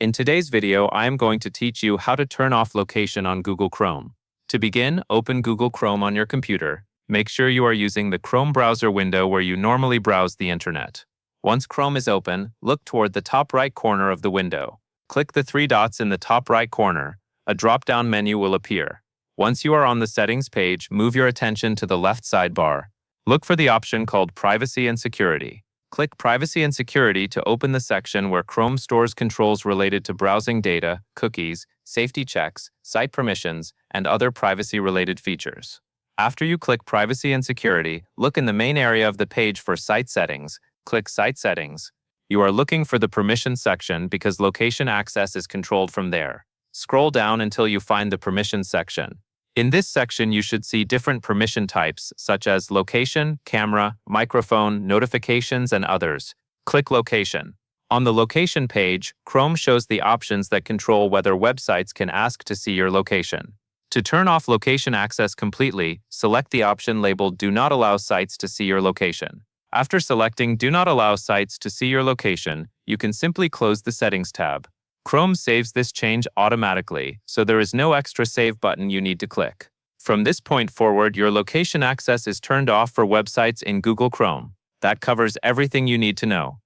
In today's video, I am going to teach you how to turn off location on Google Chrome. To begin, open Google Chrome on your computer. Make sure you are using the Chrome browser window where you normally browse the internet. Once Chrome is open, look toward the top right corner of the window. Click the three dots in the top right corner. A drop-down menu will appear. Once you are on the settings page, move your attention to the left sidebar. Look for the option called Privacy and Security. Click Privacy and Security to open the section where Chrome stores controls related to browsing data, cookies, safety checks, site permissions, and other privacy-related features. After you click Privacy and Security, look in the main area of the page for Site Settings. Click Site Settings. You are looking for the Permission section because location access is controlled from there. Scroll down until you find the Permission section. In this section, you should see different permission types, such as location, camera, microphone, notifications, and others. Click Location. On the Location page, Chrome shows the options that control whether websites can ask to see your location. To turn off location access completely, select the option labeled Do Not Allow Sites to See Your Location. After selecting Do Not Allow Sites to See Your Location, you can simply close the Settings tab. Chrome saves this change automatically, so there is no extra save button you need to click. From this point forward, your location access is turned off for websites in Google Chrome. That covers everything you need to know.